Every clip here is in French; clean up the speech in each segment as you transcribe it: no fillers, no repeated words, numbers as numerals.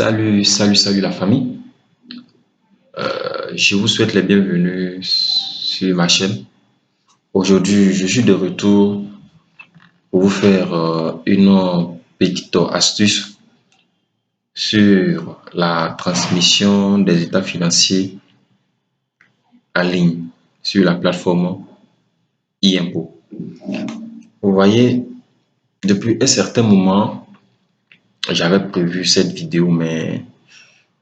Salut la famille. Je vous souhaite les bienvenus sur ma chaîne. Aujourd'hui, je suis de retour pour vous faire une petite astuce sur la transmission des états financiers en ligne sur la plateforme e-impôt. Vous voyez, depuis un certain moment, j'avais prévu cette vidéo, mais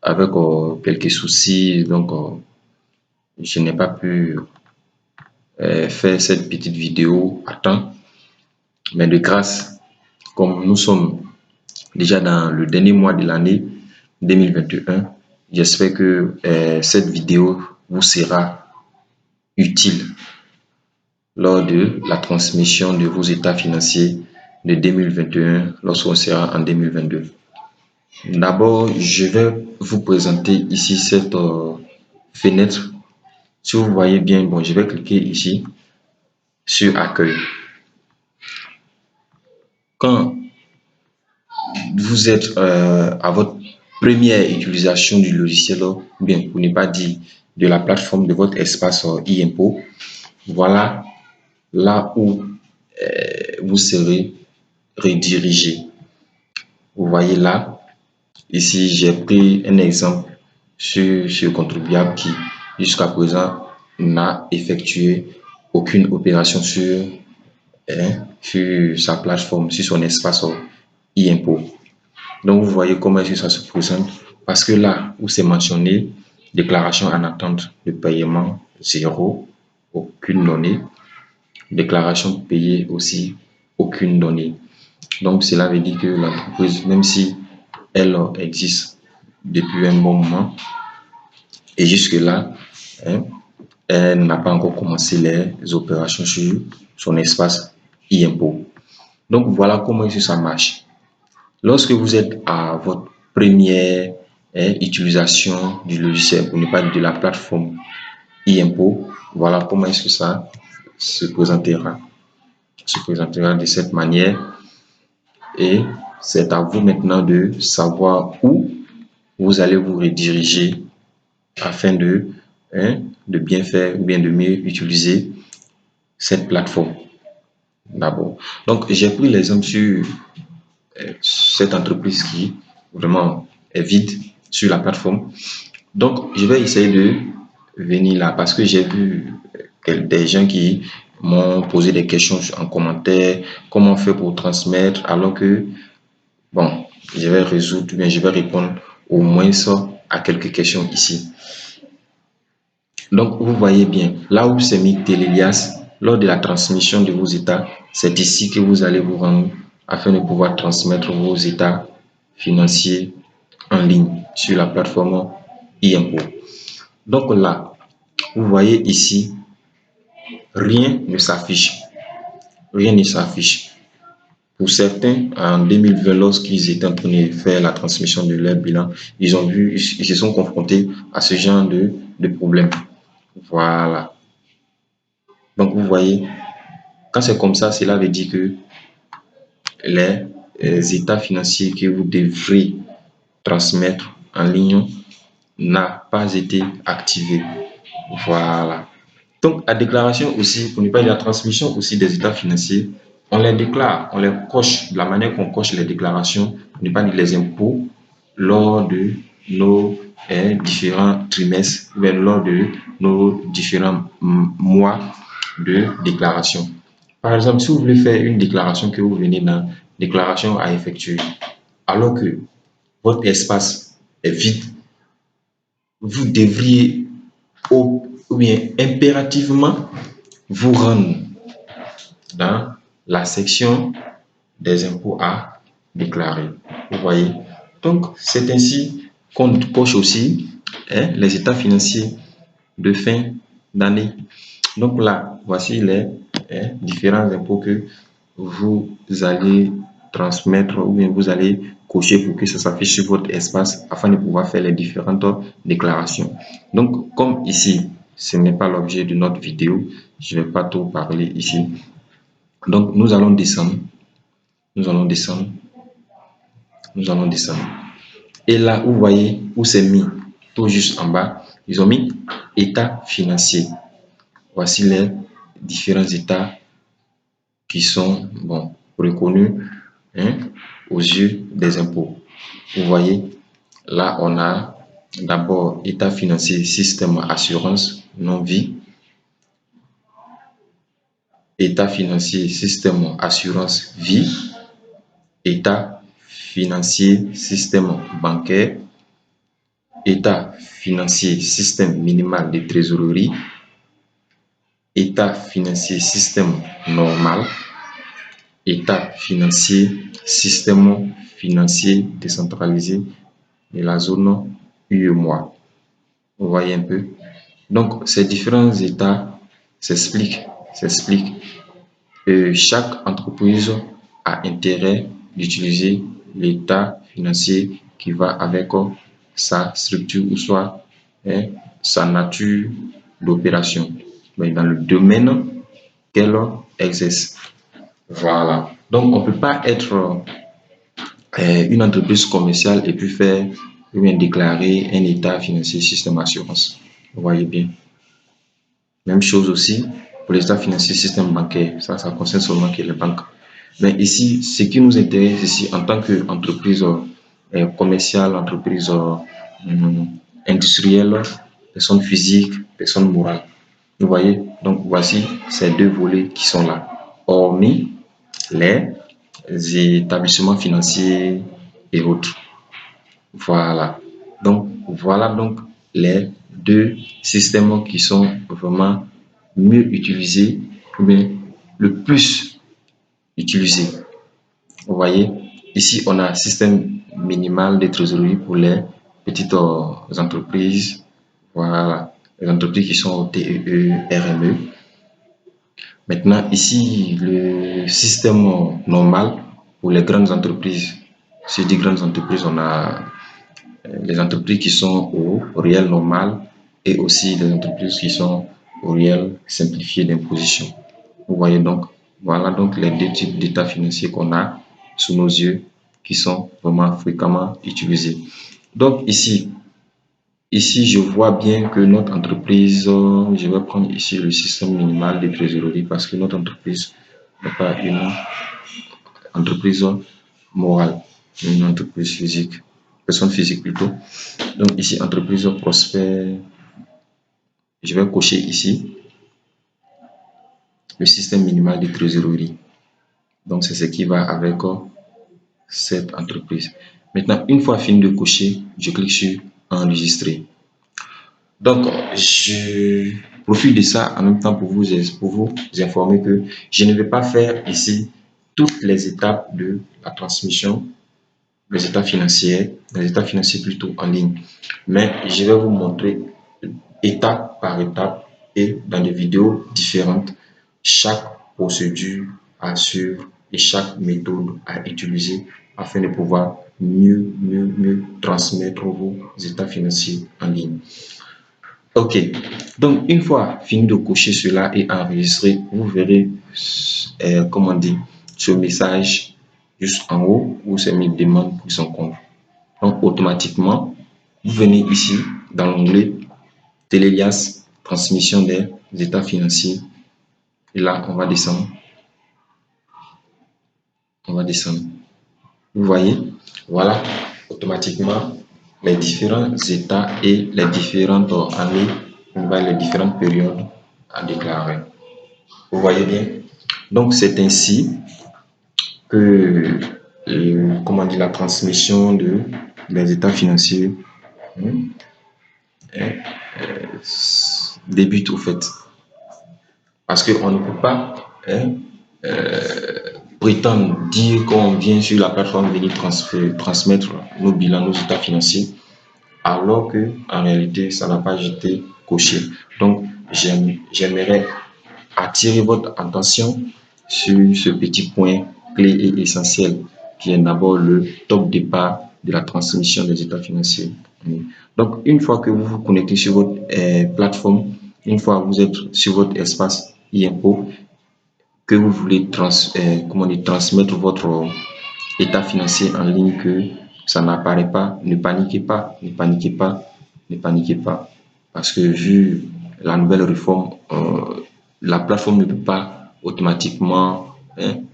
avec quelques soucis, donc je n'ai pas pu faire cette petite vidéo à temps. Mais de grâce, comme nous sommes déjà dans le dernier mois de l'année 2021, j'espère que cette vidéo vous sera utile lors de la transmission de vos états financiers de 2021 lorsqu'on sera en 2022. D'abord, je vais vous présenter ici cette fenêtre. Si vous voyez bien, bon, je vais cliquer ici sur Accueil. Quand vous êtes à votre première utilisation du logiciel, ou bien pour ne pas dire de la plateforme de votre espace e-impôt, voilà là où vous serez redirigé. Vous voyez là, ici j'ai pris un exemple sur ce contribuable qui jusqu'à présent n'a effectué aucune opération sur sa plateforme, sur son espace e-impôt. Donc vous voyez comment est-ce que ça se présente, parce que là où c'est mentionné déclaration en attente de paiement 0, aucune donnée, déclaration payée aussi, aucune donnée. Donc cela veut dire que l'entreprise, même si elle existe depuis un bon moment et jusque là, elle n'a pas encore commencé les opérations sur son espace e-impôt. Donc voilà comment est-ce que ça marche. Lorsque vous êtes à votre première utilisation du logiciel, pour ne pas dire de la plateforme e-impôt, voilà comment est-ce que ça se présentera. Se présentera de cette manière, et c'est à vous maintenant de savoir où vous allez vous rediriger afin de bien faire ou bien de mieux utiliser cette plateforme. D'abord, donc j'ai pris l'exemple sur cette entreprise qui vraiment est vide sur la plateforme. Donc, je vais essayer de venir là parce que j'ai vu des gens qui m'ont posé des questions en commentaire, comment faire pour transmettre, alors que, bon, je vais résoudre, bien je vais répondre au moins ça à quelques questions ici. Donc, vous voyez bien, là où c'est mis Télélias, lors de la transmission de vos états, c'est ici que vous allez vous rendre afin de pouvoir transmettre vos états financiers en ligne sur la plateforme e-impôt. Donc là, vous voyez ici, rien ne s'affiche. Rien ne s'affiche. Pour certains, en 2020, lorsqu'ils étaient en train de faire la transmission de leur bilan, ils se sont confrontés à ce genre de problème. Voilà. Donc vous voyez, quand c'est comme ça, cela veut dire que les états financiers que vous devrez transmettre en ligne n'a pas été activé. Voilà. Donc, la déclaration aussi, pour ne pas dire la transmission aussi des états financiers, on les déclare, on les coche de la manière qu'on coche les déclarations, pour ne pas dire les impôts, lors de nos différents trimestres, ou bien lors de nos différents mois de déclaration. Par exemple, si vous voulez faire une déclaration que vous venez dans déclaration à effectuer, alors que votre espace est vide, vous devriez ou bien impérativement vous rendre dans la section des impôts à déclarer. Vous voyez? Donc, c'est ainsi qu'on coche aussi les états financiers de fin d'année. Donc là, voici les différents impôts que vous allez transmettre ou bien vous allez cocher pour que ça s'affiche sur votre espace afin de pouvoir faire les différentes déclarations. Donc, comme ici, ce n'est pas l'objet de notre vidéo, je ne vais pas trop parler ici. Donc, nous allons descendre. Nous allons descendre. Nous allons descendre. Et là, vous voyez où c'est mis, tout juste en bas, ils ont mis état financier. Voici les différents états qui sont reconnus aux yeux des impôts. Vous voyez, là, on a d'abord état financier, système assurance non-vie, état financier, système assurance vie, état financier, système bancaire, état financier, système minimal de trésorerie, état financier, système normal, état financier, système financier décentralisé de la zone UEMOA. Vous voyez un peu. Donc, ces différents états s'expliquent. Chaque entreprise a intérêt d'utiliser l'état financier qui va avec sa structure ou soit sa nature d'opération, mais dans le domaine qu'elle exerce. Voilà. Donc, on ne peut pas être une entreprise commerciale et puis faire ou bien déclarer un état financier système assurance. Vous voyez bien. Même chose aussi pour les états financiers système bancaire. Ça concerne seulement que les banques. Mais ici, ce qui nous intéresse ici en tant qu'entreprise commerciale, entreprise industrielle, personne physique, personne morale. Vous voyez, donc voici ces deux volets qui sont là. Hormis les établissements financiers et autres. Voilà. Donc, voilà donc les deux systèmes qui sont vraiment mieux utilisés, mais le plus utilisés. Vous voyez, ici, on a un système minimal de trésorerie pour les petites entreprises. Voilà, les entreprises qui sont au TEE, RME. Maintenant, ici, le système normal pour les grandes entreprises. Si je dis grandes entreprises, on a les entreprises qui sont au réel normal et aussi les entreprises qui sont au réel simplifié d'imposition. Vous voyez donc, voilà donc les deux types d'états financiers qu'on a sous nos yeux qui sont vraiment fréquemment utilisés. Donc ici, je vois bien que notre entreprise, je vais prendre ici le système minimal de trésorerie parce que notre entreprise n'est pas une entreprise morale, une entreprise physique, personne physique plutôt. Donc ici, entreprise prospère, je vais cocher ici le système minimal de trésorerie. Donc c'est ce qui va avec cette entreprise. Maintenant, une fois fini de cocher, je clique sur enregistrer. Donc, je profite de ça en même temps pour vous informer que je ne vais pas faire ici toutes les étapes de la transmission des états financiers plutôt en ligne. Mais je vais vous montrer étape par étape et dans des vidéos différentes chaque procédure à suivre et chaque méthode à utiliser afin de pouvoir mieux transmettre vos états financiers en ligne. Ok, donc une fois fini de cocher cela et enregistré, vous verrez ce message juste en haut où c'est mis demande pour son compte. Donc automatiquement, vous venez ici dans l'onglet Télélias, transmission des états financiers. Et là, on va descendre. Vous voyez, voilà, automatiquement, les différents états et les différentes années, les différentes périodes à déclarer. Vous voyez bien. Donc, c'est ainsi que la transmission des états financiers débute au fait. Parce qu'on ne peut pas prétendre dire qu'on vient sur la plateforme venir transmettre nos bilans, nos états financiers, alors que en réalité, ça n'a pas été coché. Donc, j'aimerais attirer votre attention sur ce petit point clé et essentiel qui est d'abord le top départ de la transmission des états financiers. Donc, une fois que vous vous connectez sur votre plateforme, une fois que vous êtes sur votre espace e-impôt, que vous voulez transmettre votre état financier en ligne, que ça n'apparaît pas, ne paniquez pas, ne paniquez pas, ne paniquez pas. Parce que vu la nouvelle réforme, la plateforme ne peut pas automatiquement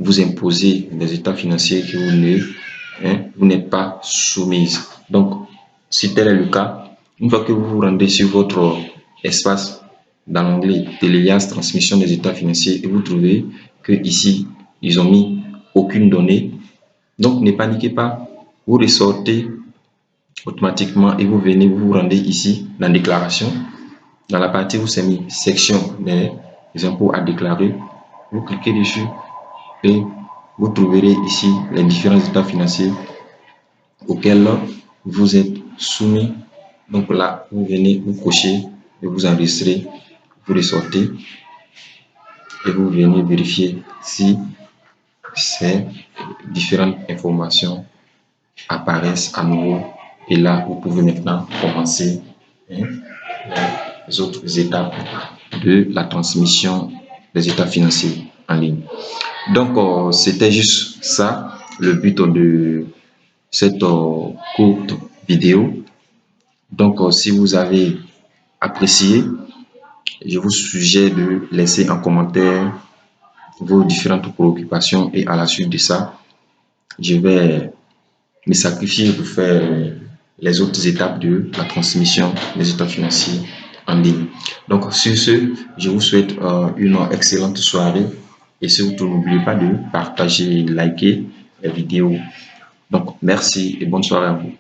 vous imposer des états financiers que vous n'êtes pas soumise. Donc, si tel est le cas, une fois que vous vous rendez sur votre espace dans l'onglet Téléas transmission des états financiers et vous trouvez que ici ils ont mis aucune donnée, donc ne paniquez pas, vous ressortez automatiquement et vous venez vous rendez ici dans déclaration, dans la partie où c'est mis section des impôts à déclarer, vous cliquez dessus et vous trouverez ici les différents états financiers auxquels vous êtes soumis. Donc là, vous venez vous cocher et vous enregistrez, vous ressortez et vous venez vérifier si ces différentes informations apparaissent à nouveau. Et là, vous pouvez maintenant commencer les autres étapes de la transmission des états financiers en ligne. Donc, c'était juste ça, le but de cette courte vidéo. Donc, si vous avez apprécié, je vous suggère de laisser en commentaire vos différentes préoccupations et à la suite de ça, je vais me sacrifier pour faire les autres étapes de la transmission des états financiers en ligne. Donc, sur ce, je vous souhaite une excellente soirée et surtout n'oubliez pas de partager et liker les vidéos. Donc, merci et bonne soirée à vous.